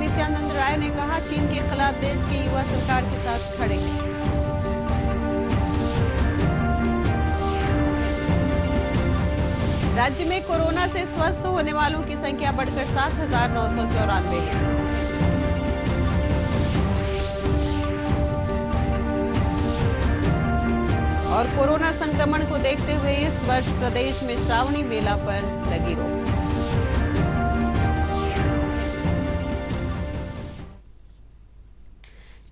नित्यानंद राय ने कहा, चीन के खिलाफ देश की युवा सरकार के साथ खड़े हैं। राज्य में कोरोना से स्वस्थ होने वालों की संख्या बढ़कर 7,994 है। और कोरोना संक्रमण को देखते हुए इस वर्ष प्रदेश में श्रावणी मेला पर लगी रोक।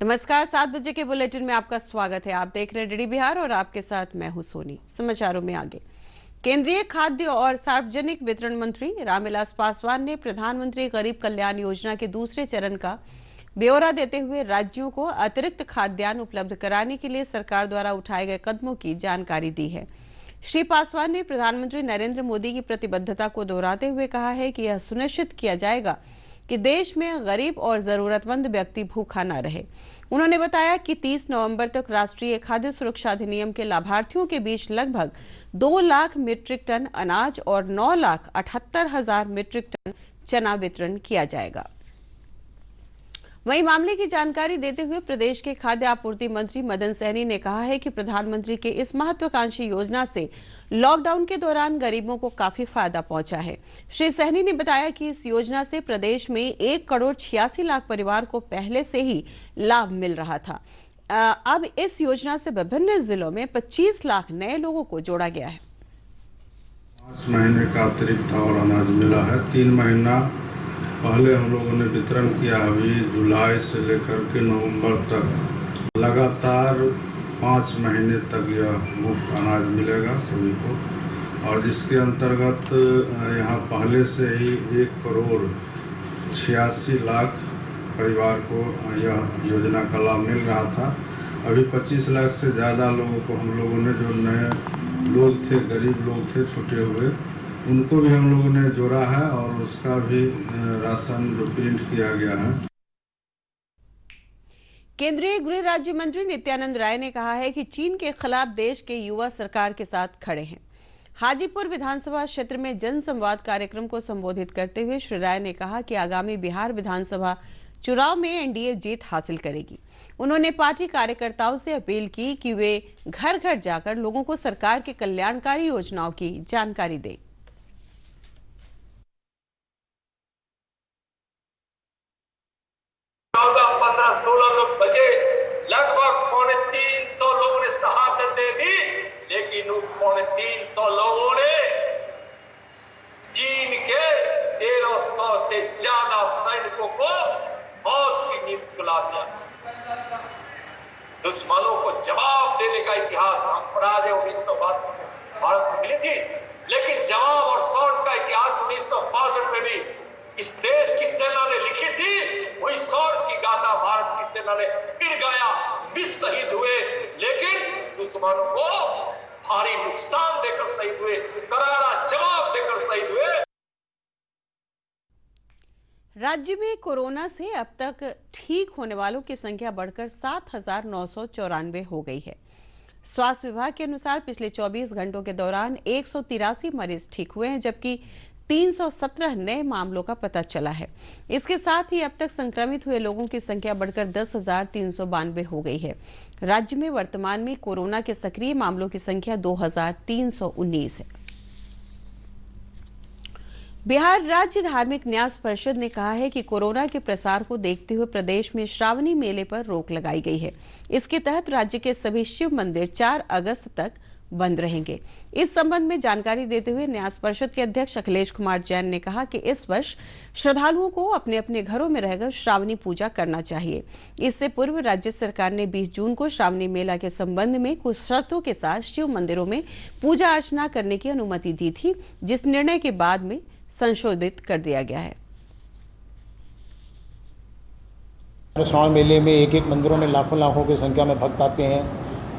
नमस्कार, 7 बजे के बुलेटिन में आपका स्वागत है। आप देख रहे हैं डीडी बिहार और आपके साथ मैं हूं सोनी। समाचारों में आगे, केंद्रीय खाद्य और सार्वजनिक वितरण मंत्री रामविलास पासवान ने प्रधानमंत्री गरीब कल्याण योजना के दूसरे चरण का ब्यौरा देते हुए राज्यों को अतिरिक्त खाद्यान्न उपलब्ध कराने के लिए सरकार द्वारा उठाए गए कदमों की जानकारी दी है। श्री पासवान ने प्रधानमंत्री नरेंद्र मोदी की प्रतिबद्धता को दोहराते हुए कहा है कि यह सुनिश्चित किया जाएगा कि देश में गरीब और जरूरतमंद व्यक्ति भूखा न रहे। उन्होंने बताया कि 30 नवंबर तक राष्ट्रीय खाद्य सुरक्षा अधिनियम के लाभार्थियों के बीच लगभग 2 लाख मीट्रिक टन अनाज और 9,78,000 मीट्रिक टन चना वितरण किया जाएगा। वहीं मामले की जानकारी देते हुए प्रदेश के खाद्य आपूर्ति मंत्री मदन सहनी ने कहा है कि प्रधानमंत्री के इस महत्वाकांक्षी योजना से लॉकडाउन के दौरान गरीबों को काफी फायदा पहुंचा है। श्री सहनी ने बताया कि इस योजना से प्रदेश में 1 करोड़ 86 लाख परिवार को पहले से ही लाभ मिल रहा था। अब इस योजना से विभिन्न जिलों में 25 लाख नए लोगों को जोड़ा गया है। 5 महीने का अतिरिक्त और अनाज मिला है। 3 महीना पहले हम लोगों ने वितरण किया। अभी जुलाई से लेकर के नवंबर तक लगातार 5 महीने तक यह मुफ्त अनाज मिलेगा सभी को, और जिसके अंतर्गत यहाँ पहले से ही 1 करोड़ 86 लाख परिवार को यह योजना का लाभ मिल रहा था। अभी 25 लाख से ज़्यादा लोगों को हम लोगों ने, जो नए लोग थे, गरीब लोग थे, छूटे हुए, उनको भी हम लोगों ने जोड़ा है और उसका भी राशन जो प्रिंट किया गया है। केंद्रीय गृह राज्य मंत्री नित्यानंद राय ने कहा है कि चीन के खिलाफ देश के युवा सरकार के साथ खड़े हैं। हाजीपुर विधानसभा क्षेत्र में जनसंवाद कार्यक्रम को संबोधित करते हुए श्री राय ने कहा कि आगामी बिहार विधानसभा चुनाव में एनडीए जीत हासिल करेगी। उन्होंने पार्टी कार्यकर्ताओं से अपील की कि वे घर घर जाकर लोगों को सरकार की कल्याणकारी योजनाओं की जानकारी दें। 14-15-16 लोग बचे, लगभग 350 लोगों ने शहादत दे दी, लेकिन उन 350 लोगों ने चीन के 1300 से ज्यादा सैनिकों को मौत की नींद सुला दिया। दुश्मनों को जवाब देने का इतिहास हम पढ़ा दे 1962 भारत को मिली थी, लेकिन जवाब और शौर्य का इतिहास 1962 में भी इस देश की सेना ने लिखी थी। वही शौर्य की गाथा भारत की सेना ने फिर गाया, 20 शहीद हुए, लेकिन दुश्मनों को भारी नुकसान देकर शहीद हुए, करारा जवाब देकर शहीद हुए। राज्य में कोरोना से अब तक ठीक होने वालों की संख्या बढ़कर 7,994 हो गई है। स्वास्थ्य विभाग के अनुसार पिछले 24 घंटों के दौरान 183 मरीज ठीक हुए हैं, जबकि 317 नए मामलों का पता चला है। इसके साथ ही अब तक संक्रमित हुए लोगों की संख्या बढ़कर 10,392 हो गई है। राज्य में वर्तमान में कोरोना के सक्रिय मामलों की संख्या 2,319 है। बिहार राज्य धार्मिक न्यास परिषद ने कहा है कि कोरोना के प्रसार को देखते हुए प्रदेश में श्रावणी मेले पर रोक लगाई गई है। इसके तहत राज्य के सभी शिव मंदिर 4 अगस्त तक बंद रहेंगे। इस संबंध में जानकारी देते हुए न्यास परिषद के अध्यक्ष अखिलेश कुमार जैन ने कहा कि इस वर्ष श्रद्धालुओं को अपने अपने घरों में रहकर श्रावणी पूजा करना चाहिए। इससे पूर्व राज्य सरकार ने 20 जून को श्रावणी मेला के संबंध में कुछ शर्तों के साथ शिव मंदिरों में पूजा अर्चना करने की अनुमति दी थी, जिस निर्णय के बाद में संशोधित कर दिया गया है। श्रावण मेले में एक मंदिरों में लाखों की संख्या में भक्त आते हैं,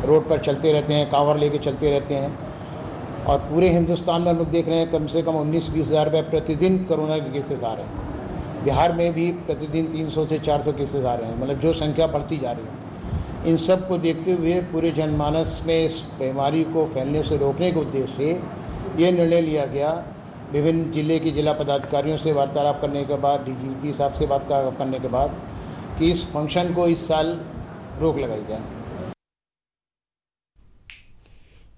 रोड पर चलते रहते हैं, कांवड़ लेके चलते रहते हैं, और पूरे हिंदुस्तान में हम लोग देख रहे हैं कम से कम 19-20 हज़ार रुपये प्रतिदिन कोरोना के केसेस आ रहे हैं। बिहार में भी प्रतिदिन 300 से 400 केसेस आ रहे हैं, मतलब जो संख्या बढ़ती जा रही है। इन सब को देखते हुए पूरे जनमानस में इस बीमारी को फैलने से रोकने के उद्देश्य से ये निर्णय लिया गया विभिन्न जिले की जिला पदाधिकारियों से वार्तालाप करने के बाद, डीजीपी साहब से वार्तालाप करने के बाद कि इस फंक्शन को इस साल रोक लगाई जाए।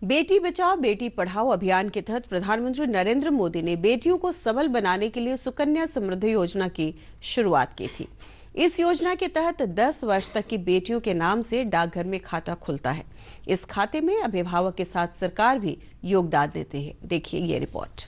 बेटी बचाओ बेटी पढ़ाओ अभियान के तहत प्रधानमंत्री नरेंद्र मोदी ने बेटियों को सबल बनाने के लिए सुकन्या समृद्धि योजना की शुरुआत की थी। इस योजना के तहत 10 वर्ष तक की बेटियों के नाम से डाकघर में खाता खुलता है। इस खाते में अभिभावक के साथ सरकार भी योगदान देती है। देखिए ये रिपोर्ट।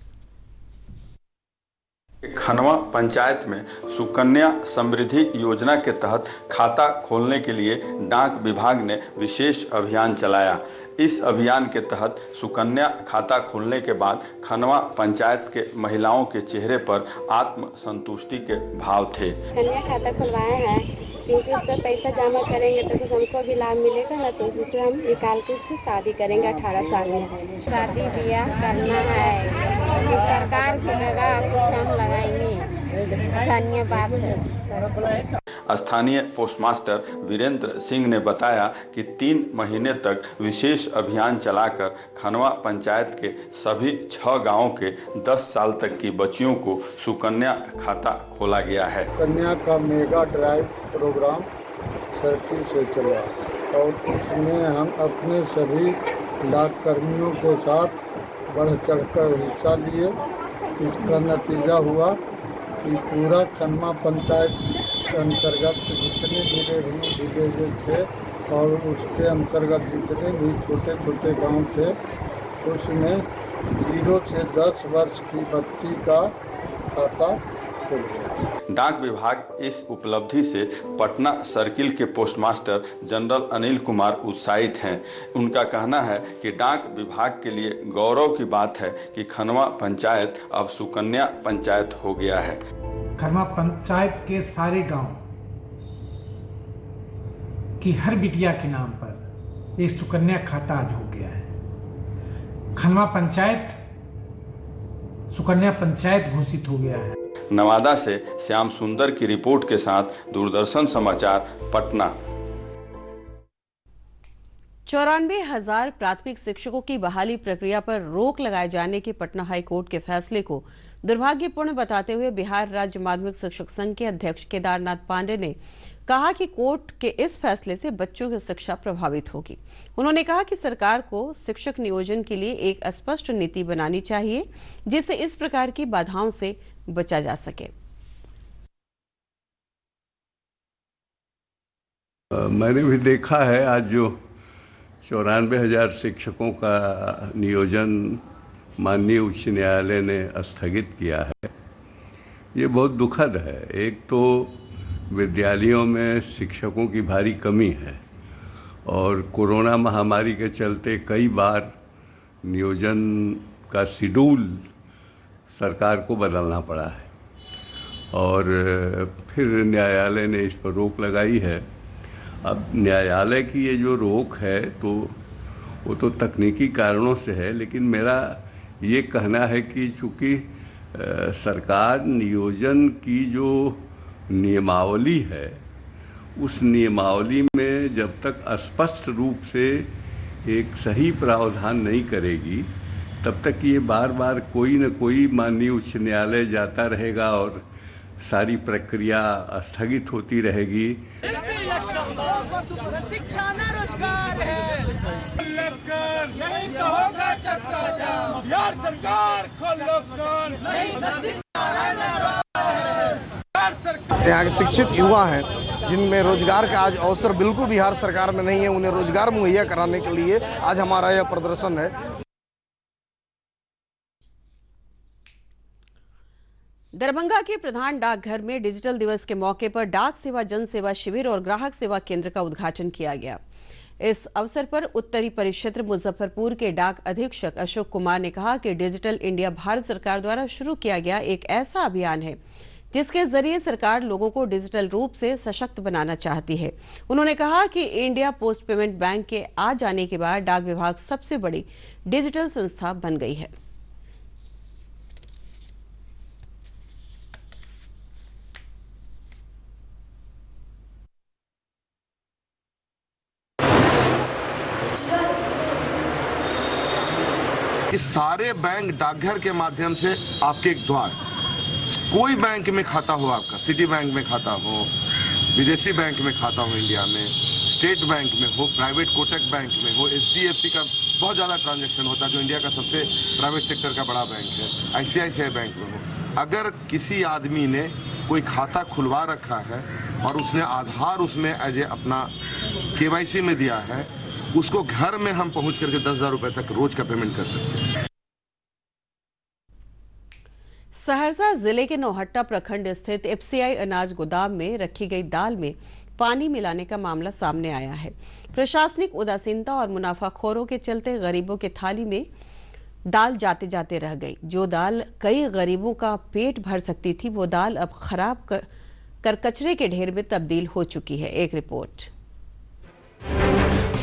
खनवा पंचायत में सुकन्या समृद्धि योजना के तहत खाता खोलने के लिए डाक विभाग ने विशेष अभियान चलाया। इस अभियान के तहत सुकन्या खाता खोलने के बाद खनवा पंचायत के महिलाओं के चेहरे पर आत्म संतुष्टि के भाव थे। कन्या खाता खुलवाए हैं क्योंकि उस पर पैसा जमा करेंगे तो कुछ हमको भी लाभ मिलेगा ना, तो उससे हम निकाल के उसकी शादी करेंगे। 18 साल में शादी ब्याह करना है, तो सरकार भी लगा, कुछ हम लगाएंगे। धन्यवाद है। स्थानीय पोस्टमास्टर वीरेंद्र सिंह ने बताया कि 3 महीने तक विशेष अभियान चलाकर खनवा पंचायत के सभी 6 गांवों के 10 साल तक की बच्चियों को सुकन्या खाता खोला गया है। कन्या का मेगा ड्राइव प्रोग्राम सर्किल से चला और इसमें हम अपने सभी डाक कर्मियों के साथ बढ़ चढ़कर हिस्सा लिए। इसका नतीजा हुआ कि पूरा खनवा पंचायत के अंतर्गत जितने जिले थे और उसके अंतर्गत जितने भी छोटे छोटे गांव थे, उसमें 0 से 10 वर्ष की बच्ची का खाता खुल गया। डाक विभाग इस उपलब्धि से पटना सर्किल के पोस्टमास्टर जनरल अनिल कुमार उत्साहित हैं। उनका कहना है कि डाक विभाग के लिए गौरव की बात है कि खनवा पंचायत अब सुकन्या पंचायत हो गया है। खनवा पंचायत के सारे गांव की हर बिटिया के नाम पर एक सुकन्या खाता आज हो गया है। खनवा पंचायत सुकन्या पंचायत घोषित हो गया है। नवादा से श्याम सुंदर की रिपोर्ट के साथ दूरदर्शन समाचार पटना। 94,000 प्राथमिक शिक्षकों की बहाली प्रक्रिया पर रोक लगाए जाने के पटना हाई कोर्ट के फैसले को दुर्भाग्यपूर्ण बताते हुए बिहार राज्य माध्यमिक शिक्षक संघ के अध्यक्ष केदारनाथ पांडे ने कहा कि कोर्ट के इस फैसले से बच्चों की शिक्षा प्रभावित होगी। उन्होंने कहा कि सरकार को शिक्षक नियोजन के लिए एक स्पष्ट नीति बनानी चाहिए जिससे इस प्रकार की बाधाओं से बचा जा सके। मैंने भी देखा है आज जो 94,000 शिक्षकों का नियोजन माननीय उच्च न्यायालय ने स्थगित किया है, ये बहुत दुखद है। एक तो विद्यालयों में शिक्षकों की भारी कमी है और कोरोना महामारी के चलते कई बार नियोजन का शेड्यूल सरकार को बदलना पड़ा है और फिर न्यायालय ने इस पर रोक लगाई है। अब न्यायालय की ये जो रोक है तो वो तो तकनीकी कारणों से है, लेकिन मेरा ये कहना है कि चूँकि सरकार नियोजन की जो नियमावली है उस नियमावली में जब तक स्पष्ट रूप से एक सही प्रावधान नहीं करेगी तब तक ये बार बार कोई न कोई माननीय उच्च न्यायालय जाता रहेगा और सारी प्रक्रिया स्थगित होती रहेगी। शिक्षा न रोजगार है, नहीं तो होगा चक्का जाम। यार सरकार खोलो कान, नहीं यहाँ के शिक्षित युवा हैं जिनमें रोजगार का आज अवसर बिल्कुल बिहार सरकार में नहीं है, उन्हें रोजगार मुहैया कराने के लिए आज हमारा यह प्रदर्शन है। दरभंगा के प्रधान डाकघर में डिजिटल दिवस के मौके पर डाक सेवा जन सेवा शिविर और ग्राहक सेवा केंद्र का उद्घाटन किया गया। इस अवसर पर उत्तरी परिक्षेत्र मुजफ्फरपुर के डाक अधीक्षक अशोक कुमार ने कहा कि डिजिटल इंडिया भारत सरकार द्वारा शुरू किया गया एक ऐसा अभियान है जिसके जरिए सरकार लोगों को डिजिटल रूप से सशक्त बनाना चाहती है। उन्होंने कहा कि इंडिया पोस्ट पेमेंट बैंक के आ जाने के बाद डाक विभाग सबसे बड़ी डिजिटल संस्था बन गई है। कि सारे बैंक डाकघर के माध्यम से आपके एक द्वार, कोई बैंक में खाता हो, आपका सिटी बैंक में खाता हो, विदेशी बैंक में खाता हो, इंडिया में स्टेट बैंक में हो, प्राइवेट कोटक बैंक में हो, HDFC का बहुत ज़्यादा ट्रांजैक्शन होता है जो इंडिया का सबसे प्राइवेट सेक्टर का बड़ा बैंक है, ICICI बैंक में हो। अगर किसी आदमी ने कोई खाता खुलवा रखा है और उसने आधार उसमें एज ए अपना KYC में दिया है, उसको घर में हम पहुंच करके 10,000 रुपये तक रोज का पेमेंट कर सकते हैं। सहरसा जिले के नौहट्टा प्रखंड स्थित FCI अनाज गोदाम में रखी गई दाल में पानी मिलाने का मामला सामने आया है। प्रशासनिक उदासीनता और मुनाफाखोरों के चलते गरीबों के थाली में दाल जाते जाते रह गई। जो दाल कई गरीबों का पेट भर सकती थी, वो दाल अब खराब कर कचरे के ढेर में तब्दील हो चुकी है। एक रिपोर्ट।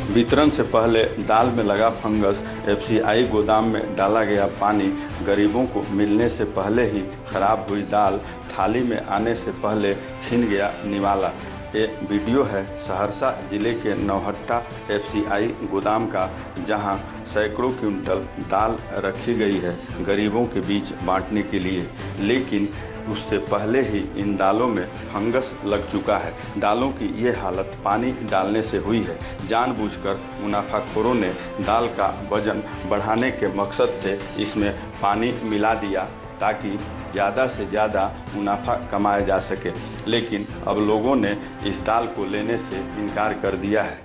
वितरण से पहले दाल में लगा फंगस, FCI गोदाम में डाला गया पानी, गरीबों को मिलने से पहले ही खराब हुई दाल, थाली में आने से पहले छिन गया निवाला। ये वीडियो है सहरसा जिले के नौहट्टा FCI गोदाम का, जहां सैकड़ों क्विंटल दाल रखी गई है गरीबों के बीच बांटने के लिए, लेकिन उससे पहले ही इन दालों में फंगस लग चुका है। दालों की ये हालत पानी डालने से हुई है। जानबूझकर मुनाफाखोरों ने दाल का वजन बढ़ाने के मकसद से इसमें पानी मिला दिया ताकि ज़्यादा से ज़्यादा मुनाफा कमाया जा सके, लेकिन अब लोगों ने इस दाल को लेने से इनकार कर दिया है।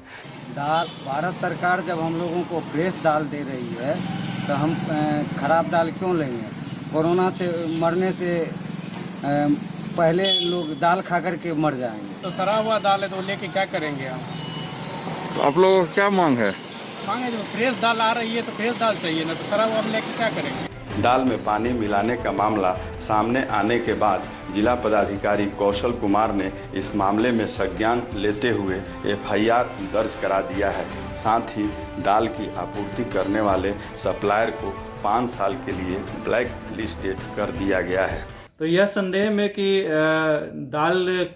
दाल भारत सरकार जब हम लोगों को फ्रेश दाल दे रही है तो हम खराब दाल क्यों लेंगे? कोरोना से मरने से पहले लोग दाल खा कर के मर जाएंगे। तो सड़ा हुआ दाल है तो लेके क्या करेंगे हम? तो आप लोगों को क्या मांग है? मांग है जो फ्रेश दाल आ रही है तो फ्रेश दाल चाहिए ना, तो सड़ा हुआ हम लेके क्या करेंगे? दाल में पानी मिलाने का मामला सामने आने के बाद जिला पदाधिकारी कौशल कुमार ने इस मामले में संज्ञान लेते हुए FIR दर्ज करा दिया है। साथ ही दाल की आपूर्ति करने वाले सप्लायर को 5 साल के लिए ब्लैक लिस्टेड कर दिया गया है। तो यह संदेह में कि दाल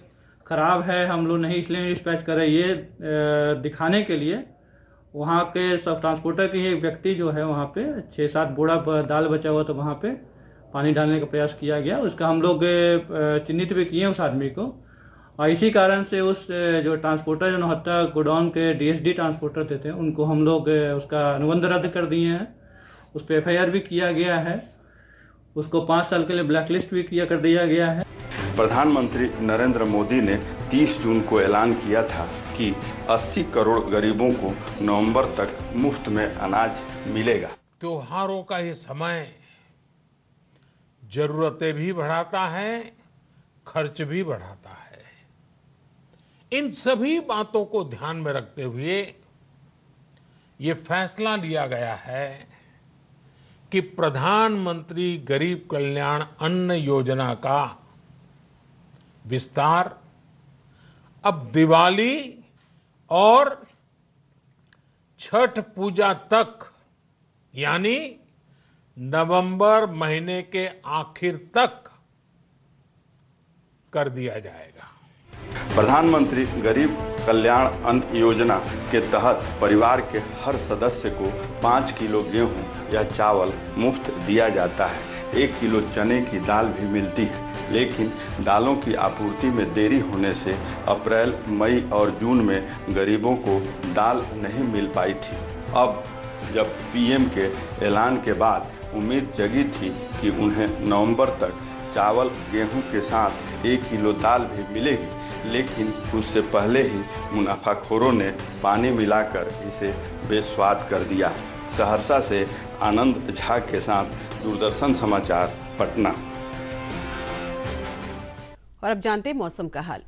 खराब है, हम लोग नहीं इसलिए डिस्पैच कर रहे, ये दिखाने के लिए वहाँ के सब ट्रांसपोर्टर के एक व्यक्ति जो है वहाँ पे 6-7 बोरा दाल बचा हुआ तो वहाँ पे पानी डालने का प्रयास किया गया। उसका हम लोग चिन्हित भी किए उस आदमी को, और इसी कारण से उस जो ट्रांसपोर्टर जो नौहट्टा गोडाउन के DSD ट्रांसपोर्टर देते हैं उनको हम लोग उसका अनुबंध रद्द कर दिए हैं। उस पर FIR भी किया गया है, उसको 5 साल के लिए ब्लैकलिस्ट भी कर दिया गया है। प्रधानमंत्री नरेंद्र मोदी ने 30 जून को ऐलान किया था कि 80 करोड़ गरीबों को नवंबर तक मुफ्त में अनाज मिलेगा। त्योहारों का ये समय जरूरतें भी बढ़ाता है, खर्च भी बढ़ाता है। इन सभी बातों को ध्यान में रखते हुए ये फैसला लिया गया है कि प्रधानमंत्री गरीब कल्याण अन्न योजना का विस्तार अब दिवाली और छठ पूजा तक, यानी नवंबर महीने के आखिर तक कर दिया जाएगा। प्रधानमंत्री गरीब कल्याण अन्न योजना के तहत परिवार के हर सदस्य को 5 किलो गेहूं या चावल मुफ्त दिया जाता है। 1 किलो चने की दाल भी मिलती है, लेकिन दालों की आपूर्ति में देरी होने से अप्रैल, मई और जून में गरीबों को दाल नहीं मिल पाई थी। अब जब PM के ऐलान के बाद उम्मीद जगी थी कि उन्हें नवंबर तक चावल गेहूं के साथ 1 किलो दाल भी मिलेगी, लेकिन उससे पहले ही मुनाफाखोरों ने पानी मिलाकर इसे बेस्वाद कर दिया। सहरसा से आनंद झा के साथ दूरदर्शन समाचार, पटना। और अब जानते हैं मौसम का हाल।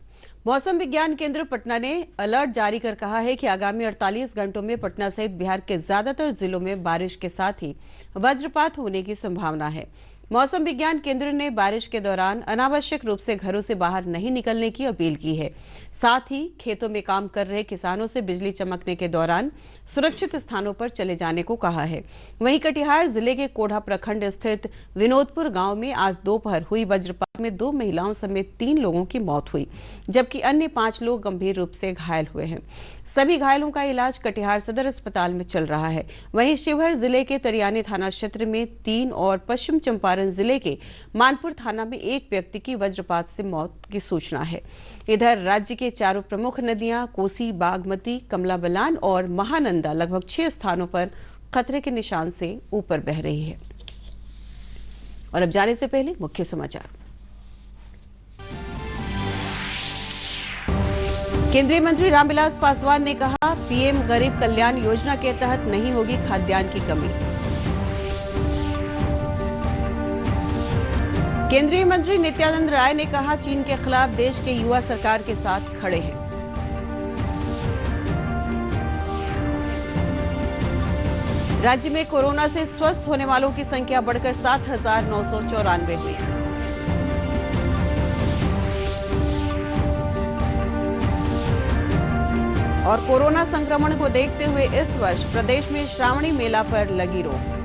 मौसम विज्ञान केंद्र पटना ने अलर्ट जारी कर कहा है कि आगामी 48 घंटों में पटना सहित बिहार के ज्यादातर जिलों में बारिश के साथ ही वज्रपात होने की संभावना है। मौसम विज्ञान केंद्र ने बारिश के दौरान अनावश्यक रूप से घरों से बाहर नहीं निकलने की अपील की है। साथ ही खेतों में काम कर रहे किसानों से बिजली चमकने के दौरान सुरक्षित स्थानों पर चले जाने को कहा है। वहीं कटिहार जिले के कोढ़ा प्रखंड स्थित विनोदपुर गांव में आज दोपहर हुई वज्रपात में 2 महिलाओं समेत 3 लोगों की मौत हुई, जबकि अन्य 5 लोग गंभीर रूप से घायल हुए हैं। सभी घायलों का इलाज कटिहार सदर अस्पताल में चल रहा है। वहीं शिवहर जिले के तरियानी थाना क्षेत्र में 3 और पश्चिम चंपारण जिले के मानपुर थाना में 1 व्यक्ति की वज्रपात से मौत की सूचना है। इधर राज्य के चारों प्रमुख नदियां कोसी, बागमती, कमला बलान और महानंदा लगभग 6 स्थानों पर खतरे के निशान से ऊपर बह रही है। और अब जाने से पहले मुख्य समाचार। केंद्रीय मंत्री रामविलास पासवान ने कहा, पीएम गरीब कल्याण योजना के तहत नहीं होगी खाद्यान्न की कमी। केंद्रीय मंत्री नित्यानंद राय ने कहा, चीन के खिलाफ देश के युवा सरकार के साथ खड़े हैं। राज्य में कोरोना से स्वस्थ होने वालों की संख्या बढ़कर 7,994 हुई। और कोरोना संक्रमण को देखते हुए इस वर्ष प्रदेश में श्रावणी मेला पर लगी रोक।